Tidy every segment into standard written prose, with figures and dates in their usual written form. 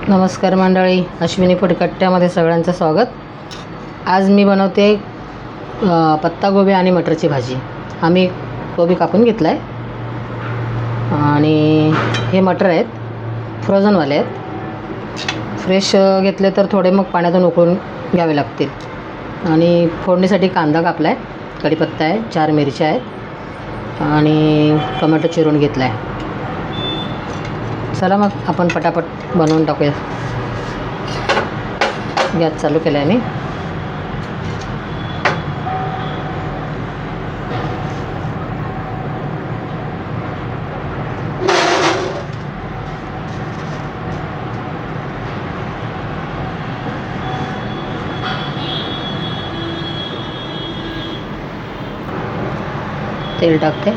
नमस्कार मंडळी, अश्विनी फुडकट्ट्यामध्ये सगळ्यांचं स्वागत. आज मी बनवते पत्तागोबी आणि मटरची भाजी. आम्ही गोबी कापून घेतला आहे आणि हे मटर आहेत, फ्रोझनवाले आहेत. फ्रेश घेतले तर थोडे मग पाण्यातून उकळून घ्यावे लागतील. आणि फोडणीसाठी कांदा कापला आहे, कढीपत्ता आहे, 4 मिरच्या आहेत आणि टोमॅटो चिरून घेतला आहे. चला मग आपण पटापट बनवून टाकूया. गॅस चालू केला आहे मी. तेल टाकते.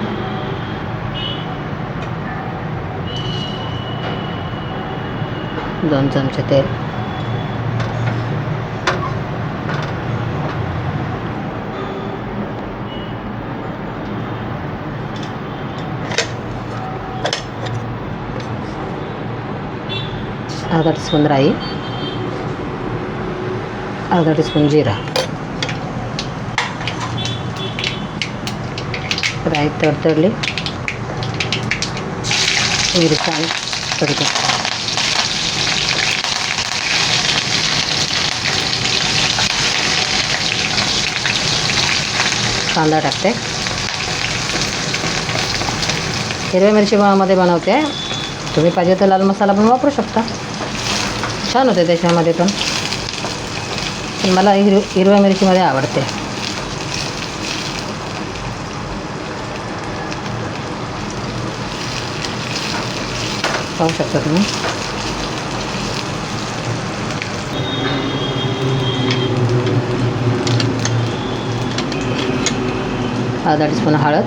दोन चमचे तेल. अर्धा टीस्पून राई, अर्धा टीस्पून जिरा. राई तडतडली, मिरच्या आणि कढीपत्ता. कांदा टाकते. हिरव्या मिरचीमध्ये बनवते, तुम्ही पाहिजे तर लाल मसाला पण वापरू शकता, छान होते त्याच्यामध्ये. पण मला हिरव्या मिरचीमध्ये आवडते. पाहू शकता तुम्ही. अर्धा टीस्पून हळद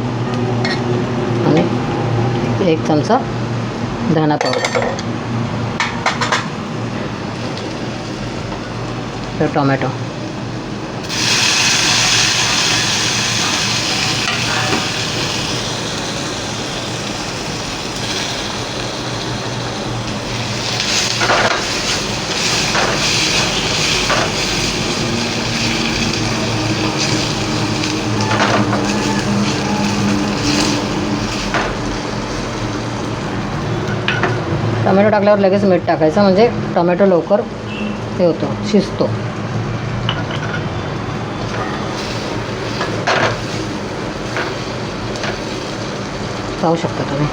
आणि 1 चमचा धना पावडर. तर टोमॅटो. टोमॅटो टाकल्यावर लगेच मीठ टाकायचं, म्हणजे टोमॅटो लवकर हे होतो, शिजतो. पाहू शकता तुम्ही.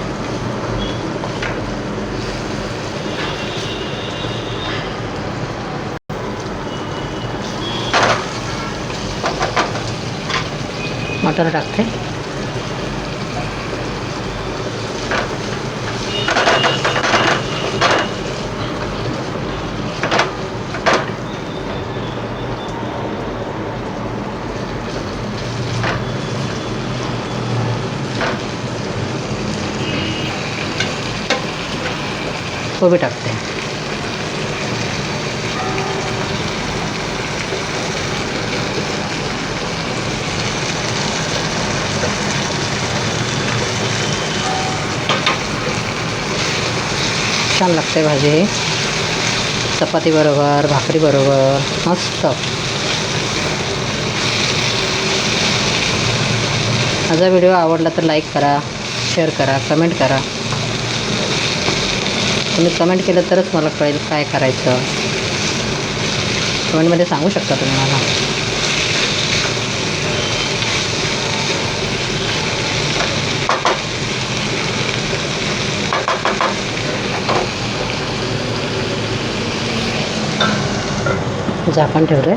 मटर टाकते. कोबी टाकते. छान लागते भाजी ही, चपाती बरोबर, भाकरी बरोबर मस्त. माझा व्हिडिओ आवडला तर लाईक करा, शेअर करा, कमेंट करा. तुम्ही कमेंट केलं तरच मला कळेल काय करायचं. कमेंटमध्ये सांगू शकता तुम्ही मला. झाकण ठेवलं आहे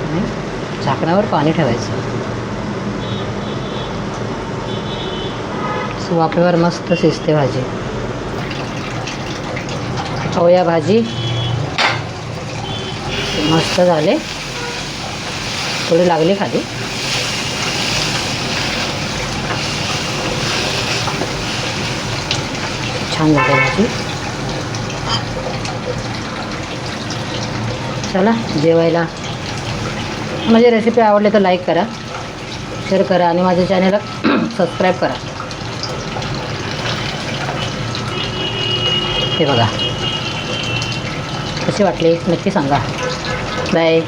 आणि झाकणावर पाणी ठेवायचं. वाफेवर मस्त शिजते भाजी. या भाजी मस्त झाले. थोडी लागली खाली. छान झाली भाजी. चला जेवायला. माझी रेसिपी आवडली तर लाईक करा, शेअर करा आणि माझ्या चॅनलला सबस्क्राईब करा. हे बघा. कसे वाटले नक्की सांगा. बाय.